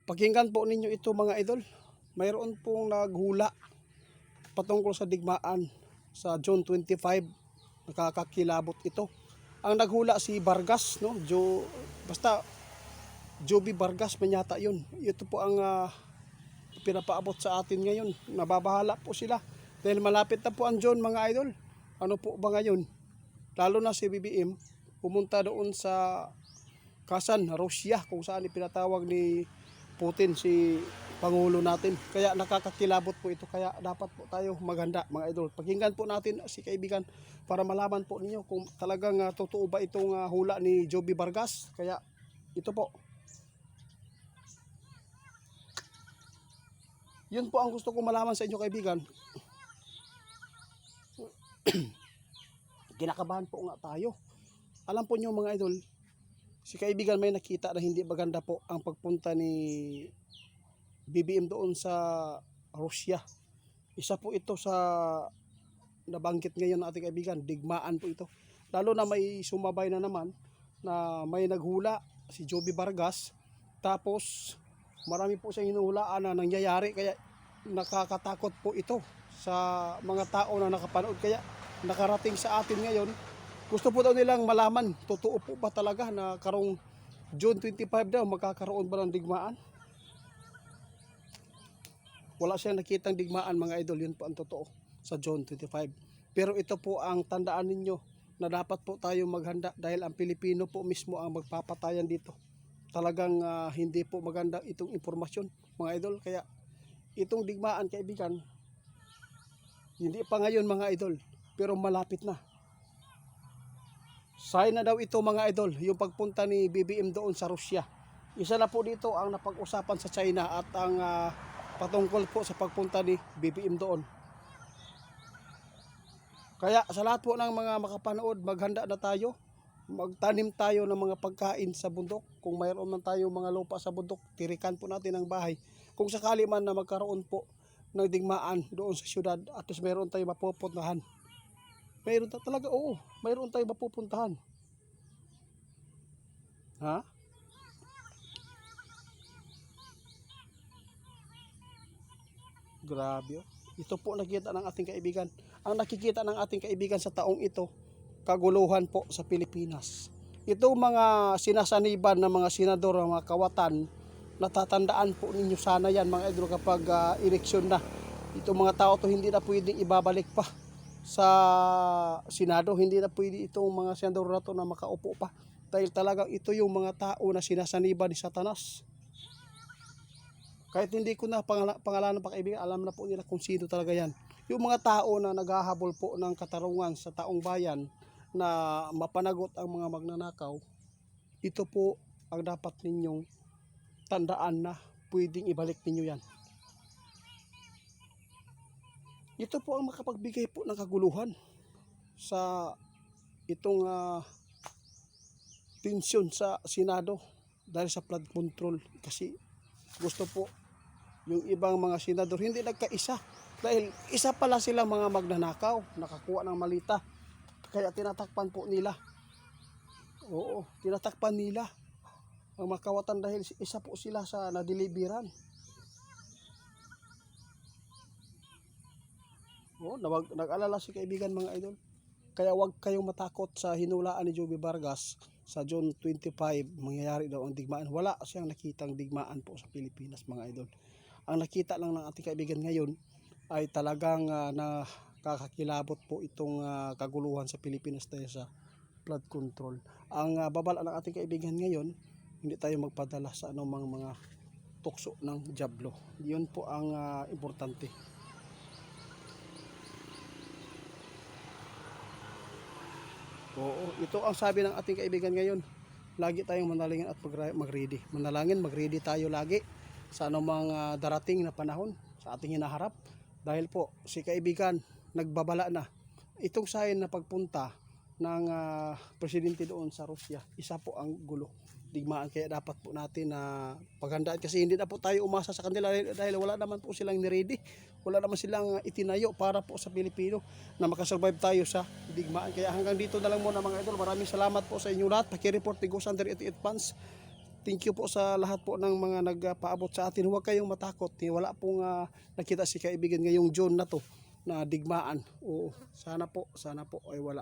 Pakinggan po ninyo ito mga idol. Mayroon pong naghula patungkol sa digmaan sa June 25. Nakakakilabot ito. Ang naghula si Vargas, no? Basta Joby Vargas man yata yun. Ito po ang pinapaabot sa atin ngayon. Nababahala po sila. Dahil malapit na po ang June mga idol. Ano po ba ngayon? Lalo na si BBM pumunta doon sa Kazan, Russia, kung saan ipinatawag ni Putin si Pangulo natin. Kaya nakakakilabot po ito. Kaya dapat po tayo maghanda mga idol. Pakinggan po natin si kaibigan para malaman po ninyo kung talagang totoo ba itong hula ni Joby Vargas. Kaya ito po. Yun po ang gusto kong malaman sa inyo kaibigan. Kinakabahan po nga tayo. Alam po nyo mga idol, si kaibigan may nakita na hindi maganda po ang pagpunta ni BBM doon sa Russia. Isa po ito sa nabanggit ngayon ng ating kaibigan, digmaan po ito. Lalo na may sumabay na naman na may naghula si Joby Vargas. Tapos marami po siyang hinuhulaan na nangyayari. Kaya nakakatakot po ito sa mga tao na nakapanood. Kaya nakarating sa atin ngayon. Gusto po daw nilang malaman, totoo po ba talaga na karong June 25 daw magkakaroon ba ng digmaan? Wala siyang nakitang digmaan mga idol, yun po ang totoo sa June 25. Pero ito po ang tandaan ninyo na dapat po tayo maghanda dahil ang Pilipino po mismo ang magpapatayan dito. Talagang hindi po maganda itong impormasyon mga idol. Kaya itong digmaan kaibigan, hindi pa ngayon mga idol, pero malapit na. Sign na daw ito mga idol, yung pagpunta ni BBM doon sa Russia. Isa na po dito ang napag-usapan sa China at ang patungkol po sa pagpunta ni BBM doon. Kaya sa lahat po ng mga makapanood, maghanda na tayo. Magtanim tayo ng mga pagkain sa bundok. Kung mayroon man tayo mga lupa sa bundok, tirikan po natin ang bahay. Kung sakali man na magkaroon po ng digmaan doon sa syudad, at least mayroon tayo mapupuntahan. Mayroon talaga, oo. Mayroon tayong mapupuntahan. Ha? Grabe. Ito po nakikita ng ating kaibigan. Ang nakikita ng ating kaibigan sa taong ito, kaguluhan po sa Pilipinas. Ito mga sinasaniban ng mga senador, mga kawatan, natatandaan po ninyo sana yan mga idol kapag eleksyon na. Itong mga tao to hindi na pwedeng ibabalik pa sa Senado, hindi na pwede itong mga senador na to na makaupo pa dahil talagang ito yung mga tao na sinasaniba ni Satanas. Kahit hindi ko na pangalanan pa kaibigan, alam na po nila kung sino talaga yan. Yung mga tao na naghahabol po ng katarungan sa taong bayan na mapanagot ang mga magnanakaw, ito po ang dapat ninyong tandaan na pwedeng ibalik ninyo yan. Ito po ang makapagbigay po ng kaguluhan sa itong tensyon sa Senado dahil sa flood control. Kasi gusto po yung ibang mga senador hindi nagkaisa dahil isa pala sila mga magnanakaw, nakakuha ng malita. Kaya tinatakpan po nila. Oo, tinatakpan nila ang makawatan dahil isa po sila sa nadeliveran. Oh, nag-alala si kaibigan mga idol. Kaya wag kayong matakot sa hinulaan ni Joby Vargas sa June 25 mangyayari daw ang digmaan. Wala siyang nakitang digmaan po sa Pilipinas mga idol. Ang nakita lang ng ating kaibigan ngayon ay talagang nakakakilabot po itong kaguluhan sa Pilipinas dahil sa flood control. Ang babala ng ating kaibigan ngayon, hindi tayo magpadala sa anumang mga tukso ng dyablo. Yun po ang importante. Oo, ito ang sabi ng ating kaibigan ngayon. Lagi tayong manalangin at mag-ready. Manalangin, mag-ready tayo lagi sa anumang darating na panahon sa ating hinaharap. Dahil po, si kaibigan nagbabala na. Itong sign na pagpunta ng presidente doon sa Russia, isa po ang gulo, digmaan. Kaya dapat po natin na paghandaan kasi hindi na po tayo umasa sa kanila dahil wala naman po silang niready. Wala naman silang itinayo para po sa Pilipino na makasurvive tayo sa digmaan. Kaya hanggang dito na lang muna mga idol. Maraming salamat po sa inyo lahat. Paki-report ni Ghost Under 88 Fans. thank you po sa lahat po ng mga nagpaabot sa atin. Huwag kayong matakot. Wala pong nakita si kaibigan ngayong June na to na digmaan. Oo, sana po ay wala.